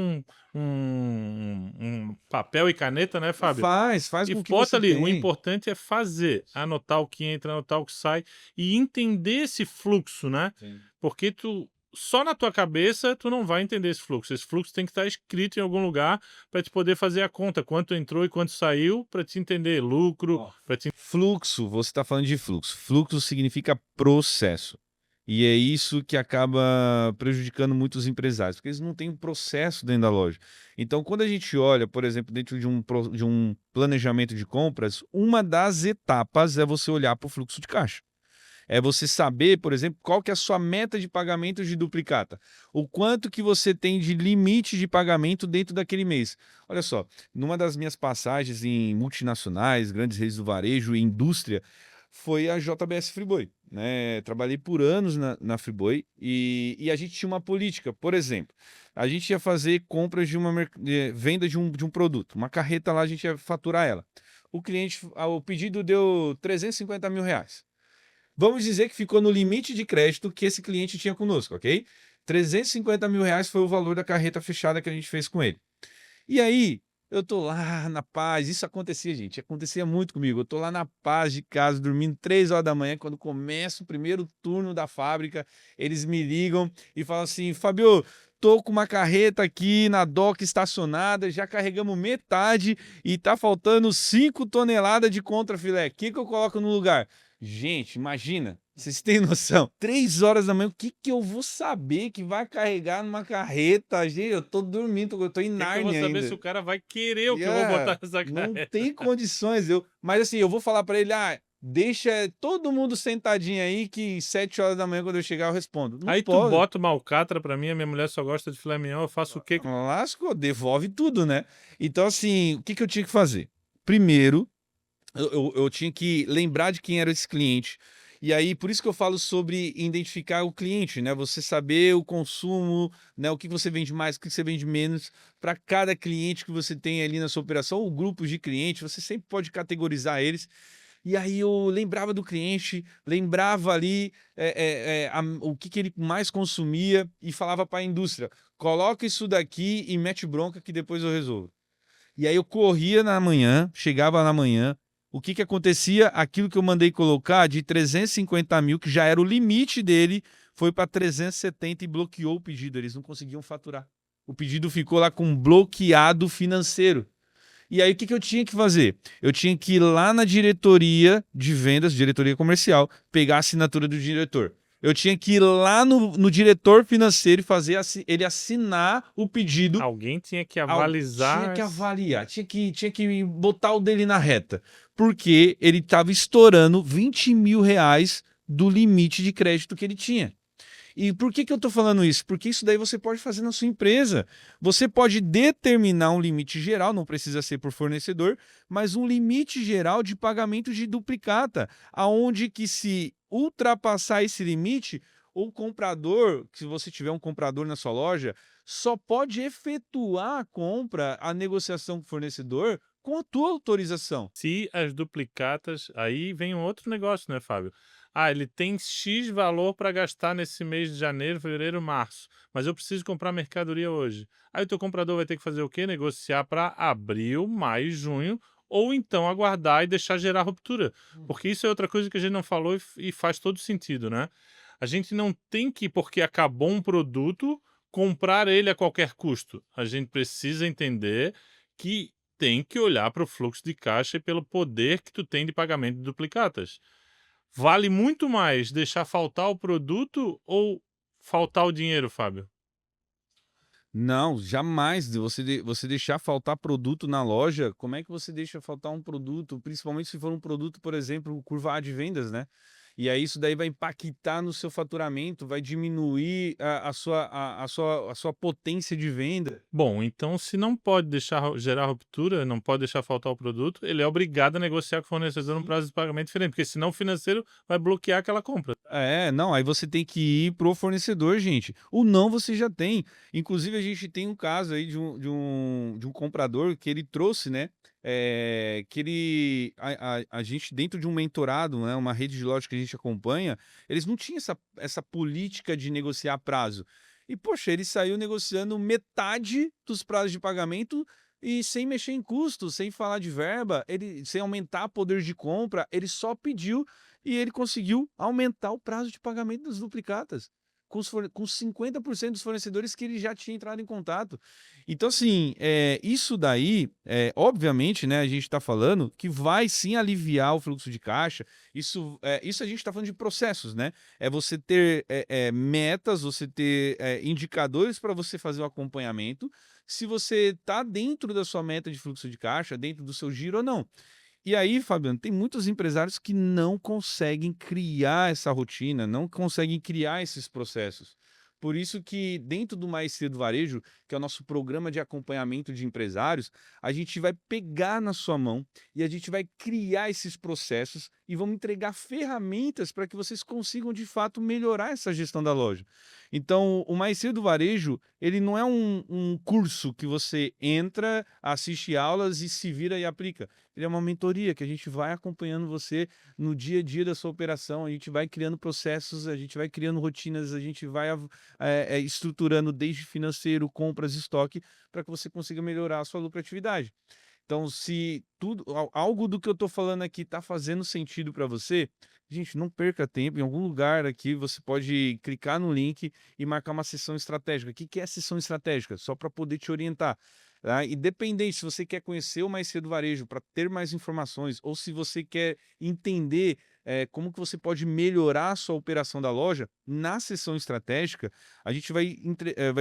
um papel e caneta, né, Fábio? Faz E com que bota você ali, o tem. importante é fazer, anotar o que entra, anotar o que sai e entender esse fluxo, né? Sim. Porque tu só na tua cabeça tu não vai entender esse fluxo. Esse fluxo tem que estar escrito em algum lugar para te poder fazer a conta, quanto entrou e quanto saiu, para te entender lucro, Ó, para te fluxo, você está falando de fluxo. Fluxo significa processo. E é isso que acaba prejudicando muitos empresários, porque eles não têm um processo dentro da loja. Então, quando a gente olha, por exemplo, dentro de um planejamento de compras, uma das etapas é você olhar para o fluxo de caixa. É você saber, por exemplo, qual que é a sua meta de pagamento de duplicata. O quanto que você tem de limite de pagamento dentro daquele mês. Olha só, numa das minhas passagens em multinacionais, grandes redes do varejo e indústria, foi a JBS Friboi. Né? Trabalhei por anos na Friboi e a gente tinha uma política. Por exemplo, a gente ia fazer compras venda de um produto. Uma carreta lá, a gente ia faturar ela. O pedido deu 350 mil reais. Vamos dizer que ficou no limite de crédito que esse cliente tinha conosco, ok? 350 mil reais foi o valor da carreta fechada que a gente fez com ele. E aí, eu tô lá na paz, isso acontecia, gente, acontecia muito comigo. Eu tô lá na paz de casa, dormindo 3 horas da manhã, quando começa o primeiro turno da fábrica, eles me ligam e falam assim: Fabio, tô com uma carreta aqui na doca estacionada, já carregamos metade e tá faltando 5 toneladas de contrafilé. O que que eu coloco no lugar? Gente, imagina, vocês têm noção? 3 horas da manhã, o que que eu vou saber que vai carregar numa carreta? Gente, eu tô dormindo, eu tô em que eu vou Nárnia saber se ainda. o cara vai querer o que eu vou Yeah, botar nessa não carreta? tem condições. Mas assim, eu vou falar pra ele: deixa todo mundo sentadinho aí que 7 horas da manhã, quando eu chegar, eu respondo. Não Aí tu pode. bota uma alcatra pra mim, a minha mulher só gosta de filé mignon, eu faço o quê? Lascou, devolve tudo, né? Então, assim, o que que eu tinha que fazer? Primeiro, eu tinha que lembrar de quem era esse cliente. E aí, por isso que eu falo sobre identificar o cliente, né? Você saber o consumo, né? O que você vende mais, o que você vende menos, para cada cliente que você tem ali na sua operação, ou grupos de clientes, você sempre pode categorizar eles. E aí eu lembrava do cliente, lembrava ali o que ele mais consumia e falava para a indústria: coloca isso daqui e mete bronca que depois eu resolvo. E aí eu corria na manhã, chegava na manhã, o que que acontecia? Aquilo que eu mandei colocar de 350 mil, que já era o limite dele, foi para 370 e bloqueou o pedido. Eles não conseguiam faturar. O pedido ficou lá com bloqueado financeiro. E aí o que que eu tinha que fazer? Eu tinha que ir lá na diretoria de vendas, diretoria comercial, pegar a assinatura do diretor. Eu tinha que ir lá no diretor financeiro e fazer ele assinar o pedido. Alguém tinha que Tinha avalizar. que avaliar, tinha que botar o dele na reta, porque ele estava estourando 20 mil reais do limite de crédito que ele tinha. E por que que eu estou falando isso? Porque isso daí você pode fazer na sua empresa. Você pode determinar um limite geral, não precisa ser por fornecedor, mas um limite geral de pagamento de duplicata, aonde que se ultrapassar esse limite, o comprador, se você tiver um comprador na sua loja, só pode efetuar a compra, a negociação com o fornecedor com a tua autorização. Se as duplicatas, aí vem um outro negócio, né, Fábio? Ah, ele tem X valor para gastar nesse mês de janeiro, fevereiro, março, mas eu preciso comprar mercadoria hoje. Aí o teu comprador vai ter que fazer o quê? Negociar para abril, maio, junho, ou então aguardar e deixar gerar ruptura. Porque isso é outra coisa que a gente não falou e faz todo sentido, né? A gente não tem que, porque acabou um produto, comprar ele a qualquer custo. A gente precisa entender que tem que olhar para o fluxo de caixa e pelo poder que tu tem de pagamento de duplicatas. Vale muito mais deixar faltar o produto ou faltar o dinheiro, Fábio? Não, jamais. Você deixar faltar produto na loja, como é que você deixa faltar um produto? Principalmente se for um produto, por exemplo, curva A de vendas, né? E aí isso daí vai impactar no seu faturamento, vai diminuir a sua potência de venda. Bom, então se não pode gerar ruptura, não pode deixar faltar o produto, ele é obrigado a negociar com o fornecedor um prazo de pagamento diferente, porque senão o financeiro vai bloquear aquela compra. É, não, aí você tem que ir pro fornecedor, gente. O não você já tem. Inclusive, a gente tem um caso aí de um comprador que ele trouxe, né? Que ele. A gente, dentro de um mentorado, né, uma rede de lojas que a gente acompanha, eles não tinham essa política de negociar prazo. E, poxa, ele saiu negociando metade dos prazos de pagamento e sem mexer em custos, sem falar de verba, ele, sem aumentar poder de compra, ele só pediu e ele conseguiu aumentar o prazo de pagamento das duplicatas, com 50% dos fornecedores que ele já tinha entrado em contato. Então, assim, isso daí, obviamente, né, a gente está falando que vai sim aliviar o fluxo de caixa. Isso a gente está falando de processos, né? É você ter metas, você ter indicadores para você fazer o acompanhamento, se você está dentro da sua meta de fluxo de caixa, dentro do seu giro ou não. E aí, Fabiano, tem muitos empresários que não conseguem criar essa rotina, não conseguem criar esses processos. Por isso que dentro do Mais Cedo Varejo, que é o nosso programa de acompanhamento de empresários, a gente vai pegar na sua mão e a gente vai criar esses processos e vamos entregar ferramentas para que vocês consigam de fato melhorar essa gestão da loja. Então, o Mais Cedo Varejo, ele não é um curso que você entra, assiste aulas e se vira e aplica. Ele é uma mentoria que a gente vai acompanhando você no dia a dia da sua operação, a gente vai criando processos, a gente vai criando rotinas, a gente vai estruturando desde financeiro, compras, estoque, para que você consiga melhorar a sua lucratividade. Então, se algo do que eu estou falando aqui está fazendo sentido para você, gente, não perca tempo. Em algum lugar aqui você pode clicar no link e marcar uma sessão estratégica. O que que é sessão estratégica? Só para poder te orientar. Tá? Independente se você quer conhecer o Mais Cedo Varejo para ter mais informações ou se você quer entender como que você pode melhorar a sua operação da loja, na sessão estratégica, a gente vai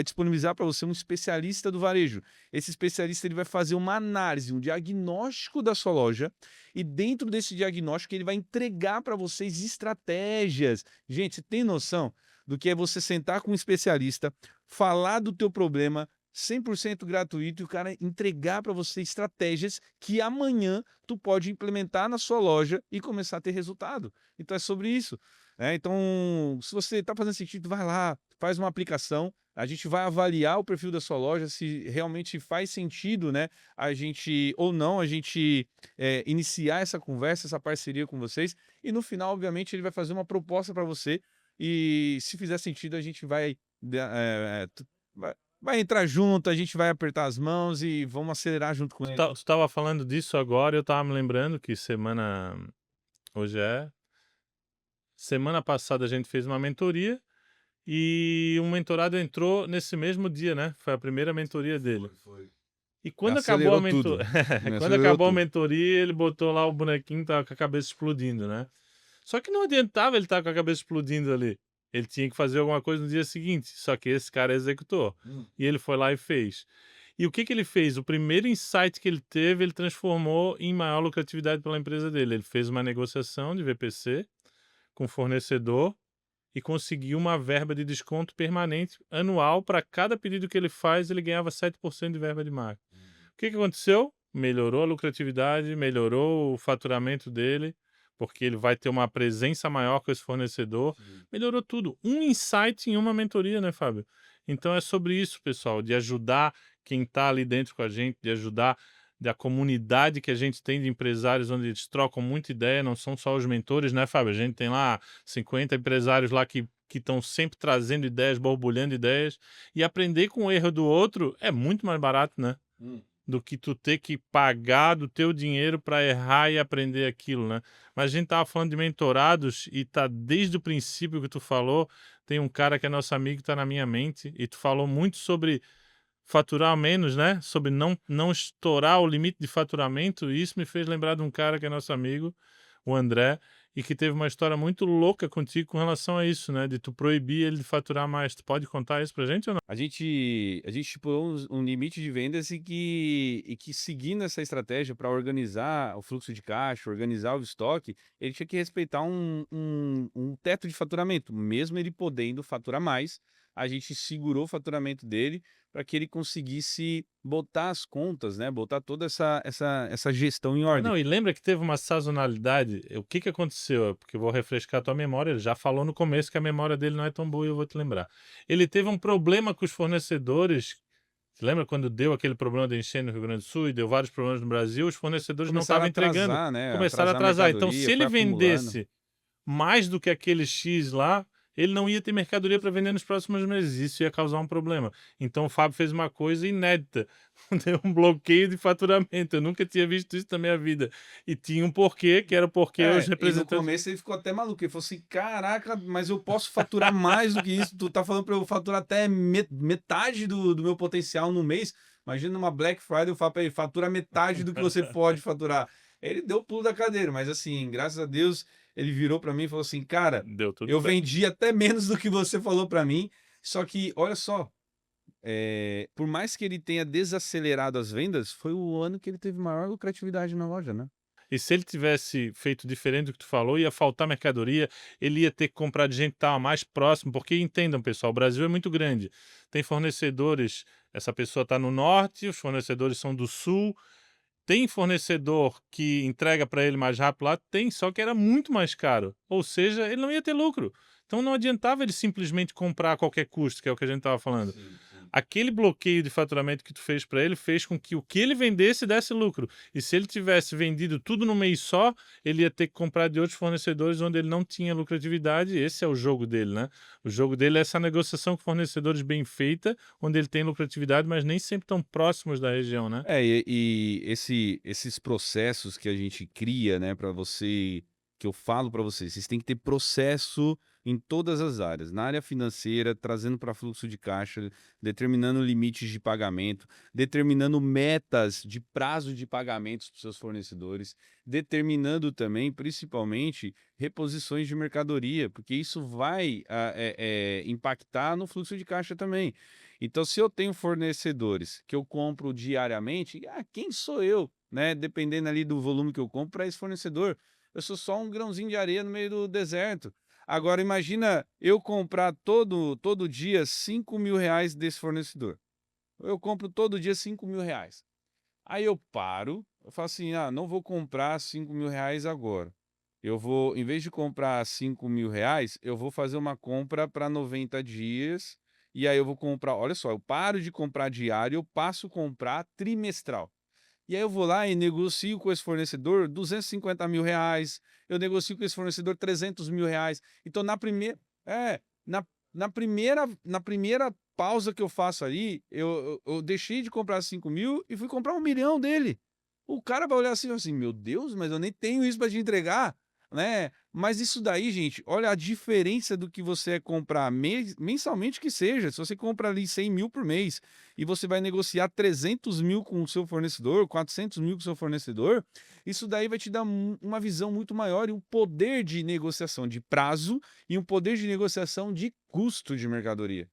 disponibilizar para você um especialista do varejo. Esse especialista ele vai fazer uma análise, um diagnóstico da sua loja e dentro desse diagnóstico ele vai entregar para vocês estratégias. Gente, você tem noção do que é você sentar com um especialista, falar do teu problema 100% gratuito e o cara entregar para você estratégias que amanhã tu pode implementar na sua loja e começar a ter resultado. Então é sobre isso. Então, se você está fazendo sentido, vai lá, faz uma aplicação. A gente vai avaliar o perfil da sua loja, se realmente faz sentido, né? A gente ou não, a gente iniciar essa conversa, essa parceria com vocês. E no final, obviamente, ele vai fazer uma proposta para você. E se fizer sentido, a gente vai entrar junto, a gente vai apertar as mãos e vamos acelerar junto com ele. Tu estava falando disso agora, eu estava me lembrando que hoje semana passada a gente fez uma mentoria e um mentorado entrou nesse mesmo dia, né? Foi a primeira mentoria dele. Foi. E quando acabou Acelerou a tudo. quando acabou a mentoria, ele botou lá o bonequinho, tava com a cabeça explodindo, né? Só que não adiantava ele estar com a cabeça explodindo ali. Ele tinha que fazer alguma coisa no dia seguinte. Só que esse cara executou. E ele foi lá e fez. E o que que ele fez? O primeiro insight que ele teve, ele transformou em maior lucratividade pela empresa dele. Ele fez uma negociação de VPC com o fornecedor e conseguiu uma verba de desconto permanente anual. Para cada pedido que ele faz, ele ganhava 7% de verba de marca. O que que aconteceu? Melhorou a lucratividade, melhorou o faturamento dele, porque ele vai ter uma presença maior com esse fornecedor. Melhorou tudo. Um insight em uma mentoria, né, Fábio? Então é sobre isso, pessoal, de ajudar quem está ali dentro com a gente, de ajudar da comunidade que a gente tem de empresários, onde eles trocam muita ideia, não são só os mentores, né, Fábio? A gente tem lá 50 empresários lá que estão sempre trazendo ideias, borbulhando ideias, e aprender com o erro do outro é muito mais barato, né? Do que tu ter que pagar do teu dinheiro para errar e aprender aquilo, né? Mas a gente tava falando de mentorados e tá desde o princípio que tu falou, tem um cara que é nosso amigo que tá na minha mente e tu falou muito sobre faturar menos, né? Sobre não estourar o limite de faturamento, e isso me fez lembrar de um cara que é nosso amigo, o André, e que teve uma história muito louca contigo com relação a isso, né, de tu proibir ele de faturar mais. Tu pode contar isso pra gente ou não? A gente estipulou um limite de vendas e que seguindo essa estratégia para organizar o fluxo de caixa, organizar o estoque, ele tinha que respeitar um teto de faturamento, mesmo ele podendo faturar mais, a gente segurou o faturamento dele para que ele conseguisse botar as contas, né, botar toda essa gestão em Ah, ordem. não, e lembra que teve uma sazonalidade? O que que aconteceu? Porque eu vou refrescar a tua memória, ele já falou no começo que a memória dele não é tão boa e eu vou te lembrar. Ele teve um problema com os fornecedores. Você lembra quando deu aquele problema de enchente no Rio Grande do Sul e deu vários problemas no Brasil? Os fornecedores não Começaram a estavam entregando, atrasar, né, começaram a atrasar a atrasar. Então, mercadoria, se foi ele acumulando. vendesse mais do que aquele X lá, ele não ia ter mercadoria para vender nos próximos meses. Isso ia causar um problema. Então o Fábio fez uma coisa inédita. Deu um bloqueio de faturamento. Eu nunca tinha visto isso na minha vida. E tinha um porquê, que era porque os E no representantes. começo ele ficou até maluco. Ele falou assim: caraca, mas eu posso faturar mais do que isso. Tu tá falando pra eu faturar até metade do meu potencial no mês. Imagina numa Black Friday eu falo pra ele: fatura metade do que você pode faturar. Ele deu o pulo da cadeira, mas assim, graças a Deus, ele virou pra mim e falou assim: cara, Deu tudo eu certo. vendi até menos do que você falou pra mim. Só que, olha só, por mais que ele tenha desacelerado as vendas, foi o ano que ele teve maior lucratividade na loja, né? E se ele tivesse feito diferente do que tu falou, ia faltar mercadoria, ele ia ter que comprar de gente que estava mais próximo, porque entendam, pessoal, o Brasil é muito grande. Tem fornecedores, essa pessoa está no norte, os fornecedores são do sul. Tem fornecedor que entrega para ele mais rápido lá? Tem, só que era muito mais caro. Ou seja, ele não ia ter lucro. Então não adiantava ele simplesmente comprar a qualquer custo, que é o que a gente estava falando. Sim, sim. Aquele bloqueio de faturamento que tu fez para ele fez com que o que ele vendesse desse lucro. E se ele tivesse vendido tudo no mês só, ele ia ter que comprar de outros fornecedores onde ele não tinha lucratividade. Esse é o jogo dele, né? O jogo dele é essa negociação com fornecedores bem feita, onde ele tem lucratividade, mas nem sempre tão próximos da região, né? Esses processos que a gente cria, né, para você, que eu falo para vocês têm que ter processo em todas as áreas. Na área financeira, trazendo para fluxo de caixa, determinando limites de pagamento, determinando metas de prazo de pagamentos para seus fornecedores, determinando também, principalmente, reposições de mercadoria, porque isso vai impactar no fluxo de caixa também. Então, se eu tenho fornecedores que eu compro diariamente, quem sou eu, né? Dependendo ali do volume que eu compro para esse fornecedor. Eu sou só um grãozinho de areia no meio do deserto. Agora, imagina eu comprar todo dia R$ 5.000 desse fornecedor. Eu compro todo dia R$ 5.000. Aí eu paro, eu falo assim: não vou comprar R$ 5.000 agora. Eu vou, em vez de comprar R$ 5.000, eu vou fazer uma compra para 90 dias. E aí eu vou comprar, olha só, eu paro de comprar diário, eu passo a comprar trimestral. E aí eu vou lá e negocio com esse fornecedor R$ 250.000, eu negocio com esse fornecedor R$ 300.000. Então, é, na, na primeira pausa que eu faço ali, eu deixei de comprar 5.000 e fui comprar 1 milhão dele. O cara vai olhar assim, meu Deus, mas eu nem tenho isso para te entregar, né? Mas isso daí, gente, olha a diferença do que você é comprar mensalmente que seja. Se você compra ali 100.000 por mês e você vai negociar 300.000 com o seu fornecedor, 400.000 com o seu fornecedor, isso daí vai te dar uma visão muito maior e um poder de negociação de prazo e um poder de negociação de custo de mercadoria.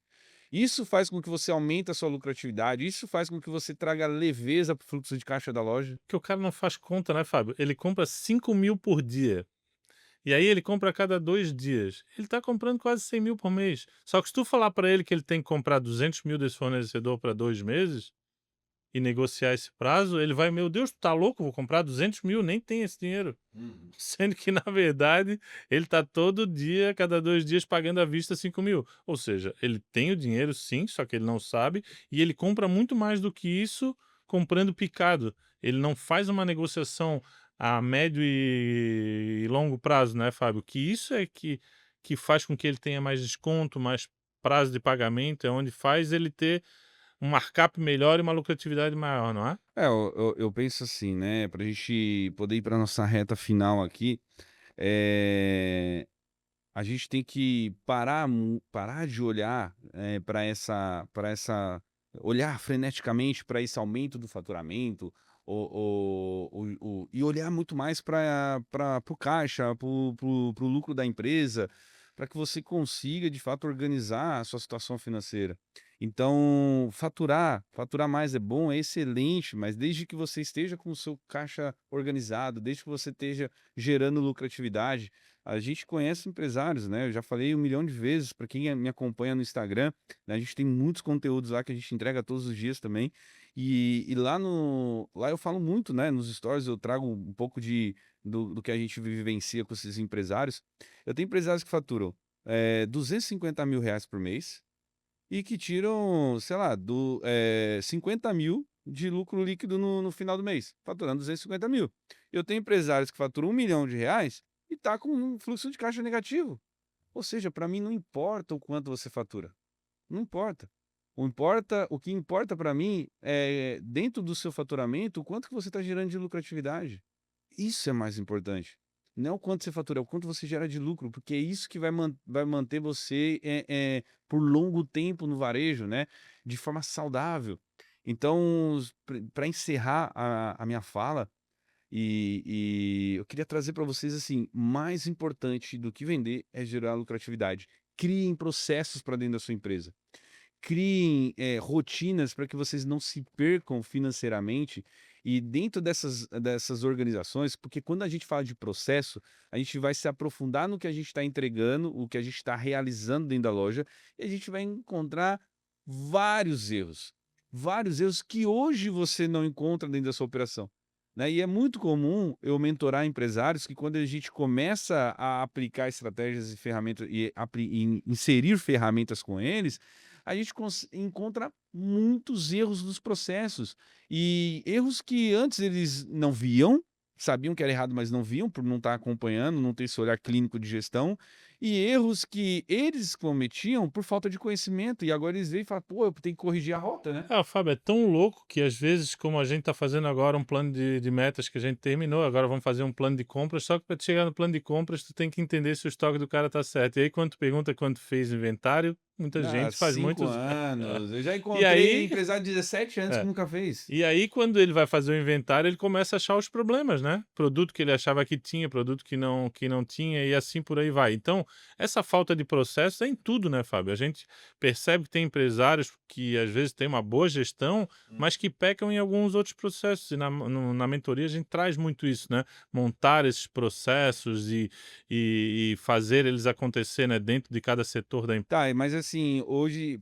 Isso faz com que você aumente a sua lucratividade, isso faz com que você traga leveza para o fluxo de caixa da loja. Que o cara não faz conta, né, Fábio? Ele compra 5.000 por dia. E aí ele compra a cada 2 dias. Ele está comprando quase 100.000 por mês. Só que se tu falar para ele que ele tem que comprar 200.000 desse fornecedor para 2 meses e negociar esse prazo, ele vai, meu Deus, tu tá louco? Vou comprar 200.000, nem tem esse dinheiro. Uhum. Sendo que, na verdade, ele está todo dia, cada 2 dias, pagando à vista 5.000. Ou seja, ele tem o dinheiro sim, só que ele não sabe, e ele compra muito mais do que isso comprando picado. Ele não faz uma negociação a médio e longo prazo, né, Fábio? Que isso é que faz com que ele tenha mais desconto, mais prazo de pagamento, é onde faz ele ter um markup melhor e uma lucratividade maior, não é? Eu penso assim, né, para a gente poder ir para nossa reta final aqui, é, a gente tem que parar de olhar para essa, olhar freneticamente para esse aumento do faturamento e olhar muito mais para o caixa, para o lucro da empresa, para que você consiga, de fato, organizar a sua situação financeira. Então, faturar mais é bom, é excelente, mas desde que você esteja com o seu caixa organizado, desde que você esteja gerando lucratividade. A gente conhece empresários, né? Eu já falei 1 milhão de vezes para quem me acompanha no Instagram, né? A gente tem muitos conteúdos lá que a gente entrega todos os dias também. E lá eu falo muito, né? Nos stories eu trago um pouco do que a gente vivencia com esses empresários. Eu tenho empresários que faturam 250 mil reais por mês e que tiram, sei lá, 50 mil de lucro líquido no final do mês, faturando 250 mil. Eu tenho empresários que faturam 1 milhão de reais e tá com um fluxo de caixa negativo. Ou seja, para mim não importa o quanto você fatura. Não importa. O que importa para mim é, dentro do seu faturamento, o quanto que você está gerando de lucratividade. Isso é mais importante. Não é o quanto você fatura, é o quanto você gera de lucro, porque é isso que vai manter você por longo tempo no varejo, né? De forma saudável. Então, para encerrar a minha fala, e eu queria trazer para vocês assim, mais importante do que vender é gerar lucratividade. Criem processos para dentro da sua empresa. Criem rotinas para que vocês não se percam financeiramente e dentro dessas organizações, porque quando a gente fala de processo, a gente vai se aprofundar no que a gente está entregando, o que a gente está realizando dentro da loja, e a gente vai encontrar vários erros. Vários erros que hoje você não encontra dentro da sua operação. Né? E é muito comum eu mentorar empresários que quando a gente começa a aplicar estratégias e ferramentas e inserir ferramentas com eles, a gente encontra muitos erros nos processos. E erros que antes eles não viam, sabiam que era errado, mas não viam, por não estar acompanhando, não ter esse olhar clínico de gestão. E erros que eles cometiam por falta de conhecimento. E agora eles veem e falam, pô, eu tenho que corrigir a rota, né? O Fábio, é tão louco que às vezes, como a gente está fazendo agora um plano de metas que a gente terminou, agora vamos fazer um plano de compras, só que para chegar no plano de compras, tu tem que entender se o estoque do cara está certo. E aí, quando tu pergunta quanto fez inventário, muita Há gente faz 5 muitos. anos. Eu já E encontrei aí, empresário de 17 anos que é, nunca fez. e aí, quando ele vai fazer o inventário, ele começa a achar os problemas, né? Produto que ele achava que tinha, produto que não tinha, e assim por aí vai. Então, essa falta de processo é em tudo, né, Fábio? A gente percebe que tem empresários que às vezes têm uma boa gestão, mas que pecam em alguns outros processos. E na mentoria a gente traz muito isso, né? Montar esses processos e fazer eles acontecer, né, dentro de cada setor da empresa. Tá, mas assim, hoje,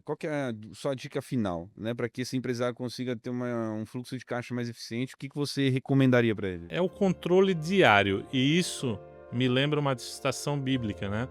qual que é a sua dica final, né? Para que esse empresário consiga ter um fluxo de caixa mais eficiente, o que que você recomendaria para ele? É o controle diário, e isso me lembra uma citação bíblica, né?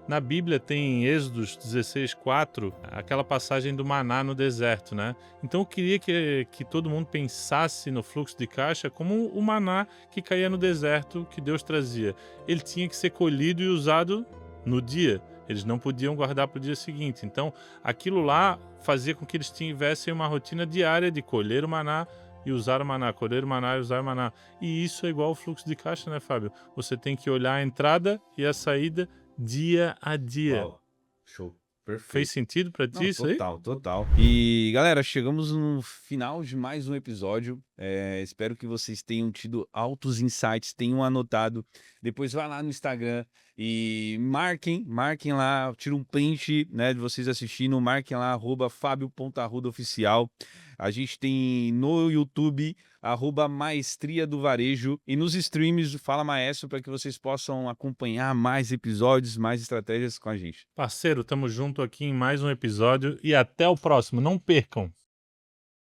Na Bíblia tem em Êxodos 16:4, aquela passagem do maná no deserto, né? Então eu queria que todo mundo pensasse no fluxo de caixa como o maná que caía no deserto que Deus trazia. Ele tinha que ser colhido e usado no dia. Eles não podiam guardar para o dia seguinte. Então aquilo lá fazia com que eles tivessem uma rotina diária de colher o maná e usar o maná, colher o maná e usar o maná. E isso é igual ao fluxo de caixa, né, Fábio? Você tem que olhar a entrada e a saída dia a dia. Uau, show, Fez perfeito. sentido pra ti Não, isso aí? total, total. E galera, chegamos no final de mais um episódio. Espero que vocês tenham tido altos insights, tenham anotado. Depois vai lá no Instagram e marquem lá, tira um print, né, de vocês assistindo, marquem lá, @fabio.arrudaoficial. A gente tem no YouTube, @Maestria do Varejo, e nos streams do Fala Maestro, para que vocês possam acompanhar mais episódios, mais estratégias com a gente. Parceiro, tamo junto aqui em mais um episódio e até o próximo. Não percam!